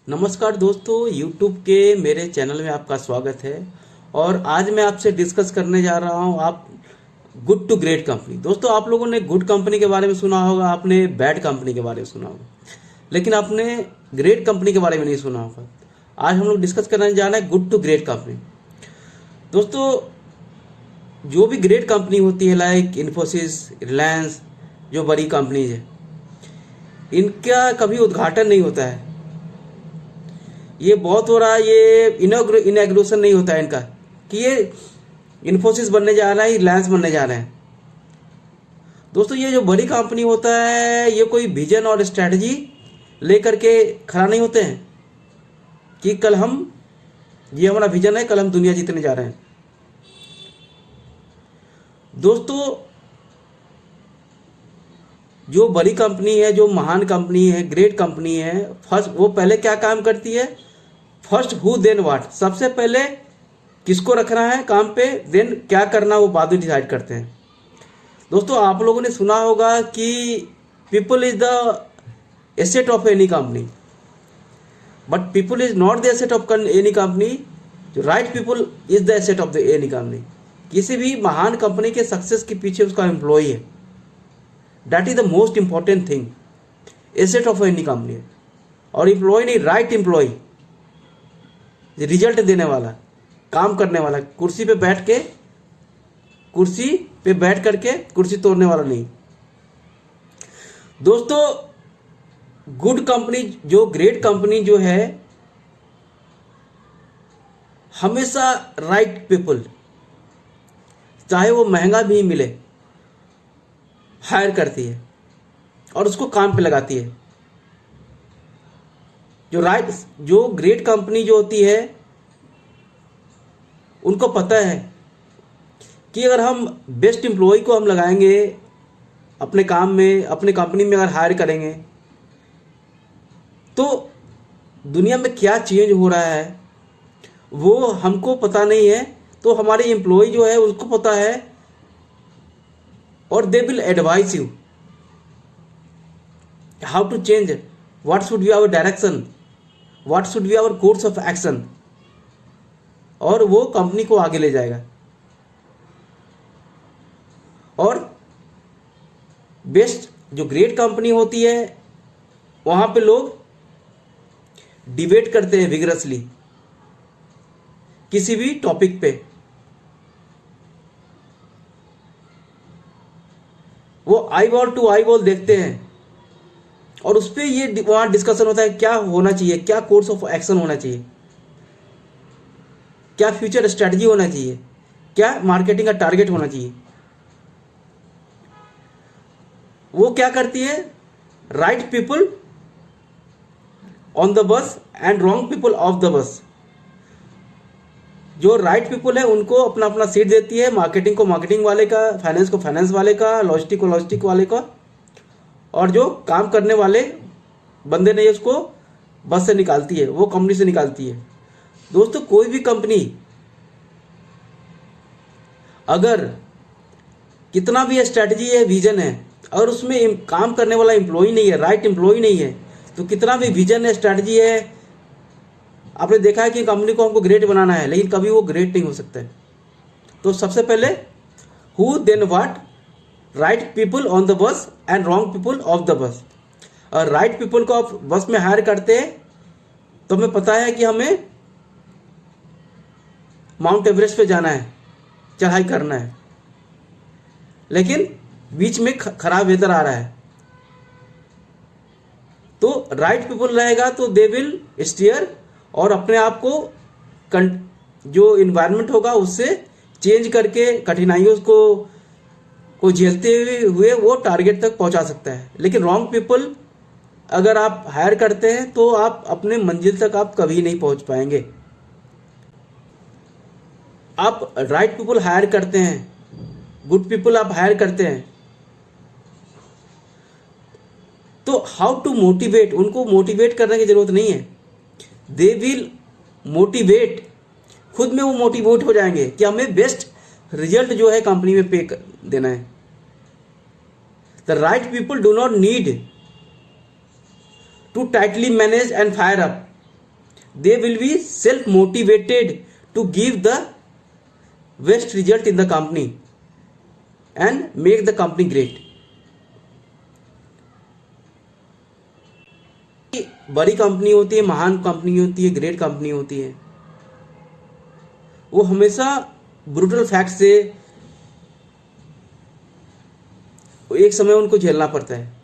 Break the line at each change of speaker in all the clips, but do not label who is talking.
नमस्कार दोस्तों, YouTube के मेरे चैनल में आपका स्वागत है। और आज मैं आपसे डिस्कस करने जा रहा हूं आप गुड टू ग्रेट कंपनी। दोस्तों, आप लोगों ने गुड कंपनी के बारे में सुना होगा, आपने बैड कंपनी के बारे में सुना होगा, लेकिन आपने ग्रेट कंपनी के बारे में नहीं सुना होगा। आज हम लोग डिस्कस करने जा रहे हैं गुड टू ग्रेट कंपनी। दोस्तों, जो भी ग्रेट कंपनी होती है लाइक इन्फोसिस, रिलायंस, जो बड़ी कंपनीज है, इनका कभी उद्घाटन नहीं होता है। ये बहुत हो रहा है, ये इनॉग्रेशन नहीं होता है इनका कि ये इन्फोसिस बनने जा रहा है, रिलायंस बनने जा रहे हैं। दोस्तों, ये जो बड़ी कंपनी होता है, ये कोई विजन और स्ट्रैटेजी लेकर के खड़ा नहीं होते हैं कि कल हम, ये हमारा विजन है, कल हम दुनिया जीतने जा रहे हैं। दोस्तों, जो बड़ी कंपनी है, जो महान कंपनी है, ग्रेट कंपनी है, फर्स्ट वो पहले क्या काम करती है? फर्स्ट हु देन व्हाट, सबसे पहले किसको रखना है काम पे, देन क्या करना, वो बाद में डिसाइड करते हैं। दोस्तों, आप लोगों ने सुना होगा कि people is the asset of any company, but people is not the asset of any company. जो right people is the asset of the any company. किसी भी महान कंपनी के सक्सेस के पीछे उसका एम्प्लॉय है। That is the most important thing, asset of any company. और एम्प्लॉय नहीं, राइट एम्प्लॉय, रिजल्ट देने वाला, काम करने वाला, कुर्सी पे बैठ करके कुर्सी तोड़ने वाला नहीं। दोस्तों, गुड कंपनी, जो ग्रेट कंपनी जो है, हमेशा राइट पीपल, चाहे वो महंगा भी मिले, हायर करती है और उसको काम पे लगाती है। जो ग्रेट कंपनी जो होती है, उनको पता है कि अगर हम बेस्ट एम्प्लॉय को हम लगाएंगे अपने काम में, अपने कंपनी में अगर हायर करेंगे, तो दुनिया में क्या चेंज हो रहा है वो हमको पता नहीं है, तो हमारे एम्प्लॉय जो है उसको पता है, और they will advise you how to change, what should be our direction, what should be our course of action, और वो कंपनी को आगे ले जाएगा। और बेस्ट जो ग्रेट कंपनी होती है, वहां पे लोग डिबेट करते हैं विगरसली किसी भी टॉपिक पे। वो eyeball to eyeball देखते हैं और उस पर ये वहां डिस्कशन होता है, क्या होना चाहिए, क्या कोर्स ऑफ एक्शन होना चाहिए, क्या फ्यूचर स्ट्रेटजी होना चाहिए, क्या मार्केटिंग का टारगेट होना चाहिए। वो क्या करती है? Right people on the bus and wrong people off the बस। जो राइट पीपल है उनको अपना अपना सीट देती है, मार्केटिंग को मार्केटिंग वाले का, फाइनेंस को फाइनेंस वाले का, लॉजिस्टिक को लॉजिस्टिक वाले का, और जो काम करने वाले बंदे नहीं उसको बस से निकालती है, वो कंपनी से निकालती है। दोस्तों, कोई भी कंपनी अगर कितना भी स्ट्रैटेजी है, विजन है, अगर उसमें काम करने वाला एम्प्लॉय नहीं है, राइट एम्प्लॉय नहीं है, तो कितना भी विजन है, स्ट्रैटेजी है, आपने देखा है कि कंपनी को हमको ग्रेट बनाना है, लेकिन कभी वो ग्रेट नहीं हो सकता है। तो सबसे पहले who then what, right people on the bus and wrong people off the bus. और राइट पीपल को आप बस में हायर करते हैं तो हमें पता है कि हमें माउंट एवरेस्ट पे जाना है, चढ़ाई करना है, लेकिन बीच में खराब वेदर आ रहा है, तो राइट पीपल रहेगा तो दे विल स्टीयर, और अपने आप को जो इन्वायरमेंट होगा उससे चेंज करके कठिनाइयों को झेलते हुए वो टारगेट तक पहुंचा सकता है। लेकिन रॉन्ग पीपल अगर आप हायर करते हैं तो आप अपने मंजिल तक आप कभी नहीं पहुंच पाएंगे। आप राइट पीपल हायर करते हैं, गुड पीपल आप हायर करते हैं, तो हाउ टू मोटिवेट, उनको मोटिवेट करने की जरूरत नहीं है, दे विल मोटिवेट, खुद में वो मोटिवेट हो जाएंगे कि हमें बेस्ट रिजल्ट जो है कंपनी में पे देना है। The right people do not need to tightly manage and fire up, they will be self motivated to give the best result in the company and make the company great. बड़ी company होती है, महान company होती है, great company होती है, वो हमेशा ब्रूटल फैक्ट से एक समय उनको झेलना पड़ता है।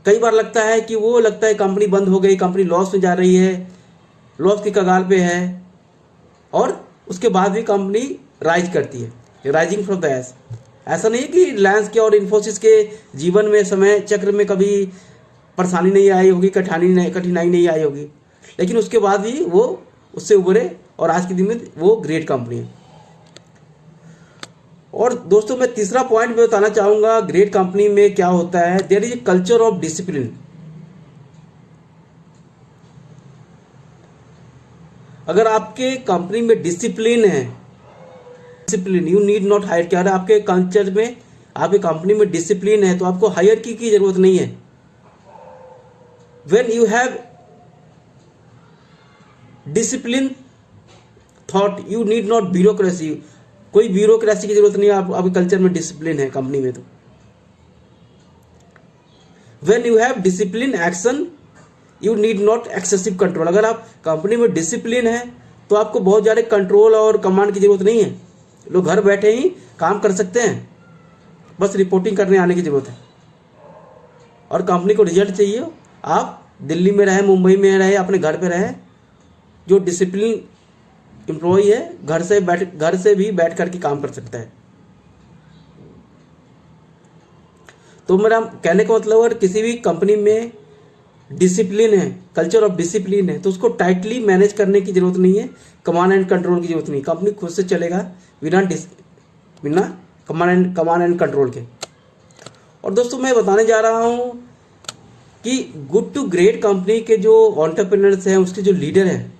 कई बार लगता है कि वो लगता है कंपनी बंद हो गई, कंपनी लॉस में जा रही है, लॉस की कगार पे है, और उसके बाद भी कंपनी राइज करती है, राइजिंग फ्रॉम द एस। ऐसा नहीं है कि रिलायंस के और इन्फोसिस के जीवन में समय चक्र में कभी परेशानी नहीं आई होगी, कठिनाई नहीं आई होगी, लेकिन उसके बाद भी वो उससे उभरे और आज के दिन में वो ग्रेट कंपनी है। और दोस्तों मैं तीसरा पॉइंट में बताना चाहूँगा ग्रेट कंपनी में क्या होता है, there is a culture of discipline. अगर आपके कंपनी में डिसिप्लिन है, discipline you need not hire, क्या है आपके कल्चर में, आपके कंपनी में डिसिप्लिन है तो आपको हायरकी की जरूरत नहीं है। When you have discipline thought you need not bureaucracy, कोई ब्यूरोक्रेसी की जरूरत नहीं है, आपके कल्चर में डिसिप्लिन है कंपनी में। तो when you have discipline action you need not excessive control. अगर आप कंपनी में डिसिप्लिन है तो आपको बहुत ज़्यादा कंट्रोल और कमांड की जरूरत नहीं है, लोग घर बैठे ही काम कर सकते हैं, बस रिपोर्टिंग करने आने की जरूरत है। और कंपनी को रिजल्ट चाहिए, आप दिल्ली में रहे, मुंबई में रहे, अपने घर पे रहे, जो डिसिप्लिन एम्प्लॉय है घर से भी बैठ करके काम कर सकता है। तो मेरा कहने का मतलब अगर किसी भी कंपनी में डिसिप्लिन है, कल्चर ऑफ डिसिप्लिन है, तो उसको टाइटली मैनेज करने की जरूरत नहीं है, कमांड एंड कंट्रोल की जरूरत नहीं, कंपनी खुद से चलेगा बिना कमांड एंड कंट्रोल के। और दोस्तों मैं बताने जा रहा हूं कि गुड टू ग्रेट कंपनी के जो एंटरप्रेन्योर्स हैं, उसके जो लीडर हैं,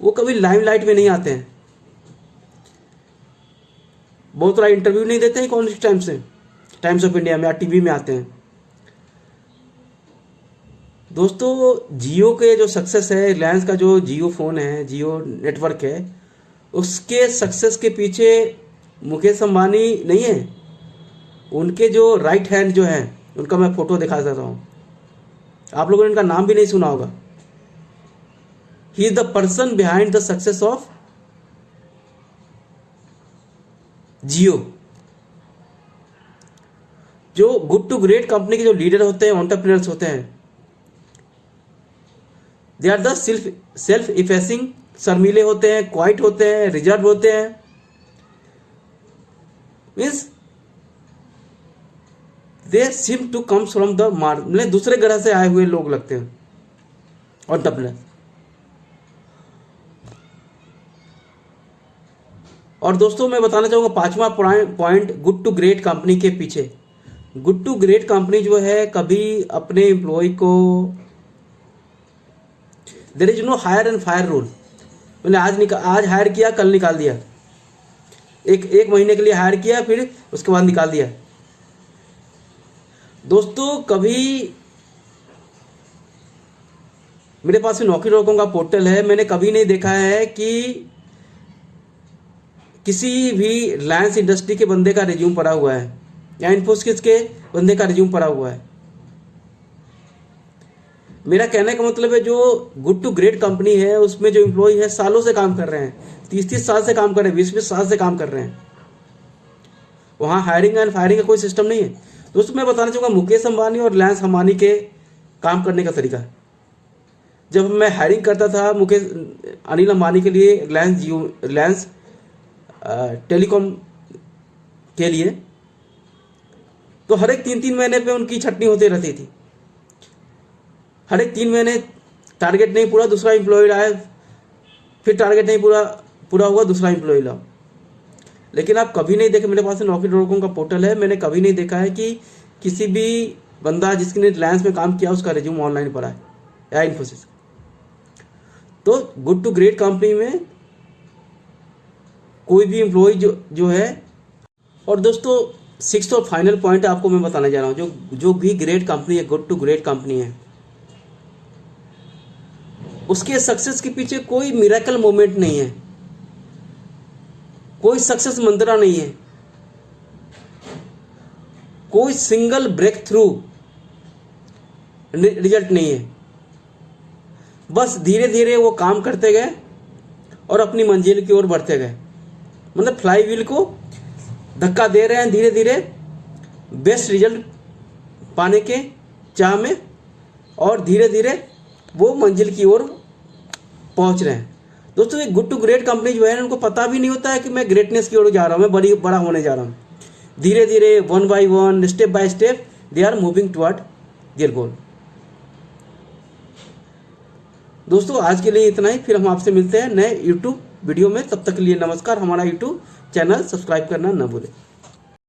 वो कभी लाइमलाइट में नहीं आते हैं, बहुत सारा इंटरव्यू नहीं देते हैं, कौन सी टाइम्स ऑफ इंडिया में या टीवी में आते हैं। दोस्तों जियो के जो सक्सेस है, रिलायंस का जो जियो फोन है, जियो नेटवर्क है, उसके सक्सेस के पीछे मुकेश अंबानी नहीं है, उनके जो राइट हैंड जो है उनका मैं फोटो दिखा सकता हूँ, आप लोगों ने इनका नाम भी नहीं सुना होगा। He is the person behind the success of Jio. जो गुड टू ग्रेट कंपनी के जो लीडर होते हैं, एंटरप्रेन्योर्स होते हैं, they are the self effacing, शर्मीले होते हैं, क्वाइट होते हैं, रिजर्व होते हैं, means they seem to comes from the mars, मतलब दूसरे ग्रह से आए हुए लोग लगते हैं एंटरप्रेन्योर। और दोस्तों मैं बताना चाहूँगा पांचवा point good to great company के पीछे। गुड टू ग्रेट कंपनी जो है कभी अपने एम्प्लॉय को, there is no hire and fire rule, मैंने आज हायर किया, कल निकाल दिया, एक महीने के लिए हायर किया, फिर उसके बाद निकाल दिया। दोस्तों कभी मेरे पास नौकरी रोकों का पोर्टल है, मैंने कभी नहीं देखा है कि किसी भी रिलायंस इंडस्ट्री के बंदे का रिज्यूम पड़ा हुआ है या इन्फोसिस के बंदे का रिज्यूम पड़ा हुआ है। मेरा कहने का मतलब है जो गुड टू ग्रेट कंपनी है उसमें जो एम्प्लॉय है सालों से काम कर रहे हैं, 30 साल से काम कर रहे हैं, 20 साल से काम कर रहे हैं, वहाँ हायरिंग एंड फायरिंग का कोई सिस्टम नहीं है। दोस्तों मैं बताना चाहूँगा मुकेश अंबानी और रिलायंस अंबानी के काम करने का तरीका। जब मैं हायरिंग करता था अनिल अंबानी के लिए रिलायंस टेलीकॉम के लिए, तो हर एक 3-3 महीने पे उनकी छटनी होती रहती थी। हर एक 3 महीने टारगेट नहीं पूरा, दूसरा एम्प्लॉय आए, फिर टारगेट नहीं पूरा हुआ, दूसरा एम्प्लॉय लाओ। लेकिन आप कभी नहीं देखे, मेरे पास नौकरी रोकों का पोर्टल है, मैंने कभी नहीं देखा है कि किसी भी बंदा जिसने रिलायंस में काम किया उसका रिज्यूम ऑनलाइन पड़ा है या इन्फोसिस। तो गुड टू ग्रेट कंपनी में कोई भी एम्प्लॉय जो है। और दोस्तों 6th और फाइनल पॉइंट आपको मैं बताने जा रहा हूँ, जो भी ग्रेट कंपनी है, गुड टू ग्रेट कंपनी है, उसके सक्सेस के पीछे कोई मिरेकल मोमेंट नहीं है, कोई सक्सेस मंत्रा नहीं है, कोई सिंगल ब्रेक थ्रू रिजल्ट नहीं है। बस धीरे धीरे वो काम करते गए और अपनी मंजिल की ओर बढ़ते गए। मतलब फ्लाई व्हील को धक्का दे रहे हैं धीरे धीरे बेस्ट रिजल्ट पाने के चाह में, और धीरे धीरे वो मंजिल की ओर पहुंच रहे हैं। दोस्तों, ये गुड टू ग्रेट कंपनी जो है उनको पता भी नहीं होता है कि मैं ग्रेटनेस की ओर जा रहा हूँ, मैं बड़ा होने जा रहा हूँ। धीरे धीरे one by one, step by step they are moving toward their goal. दोस्तों, आज के लिए इतना ही। फिर हम आपसे मिलते हैं नए यूट्यूब वीडियो में। तब तक के लिए नमस्कार। हमारा यूट्यूब चैनल सब्सक्राइब करना न भूलें।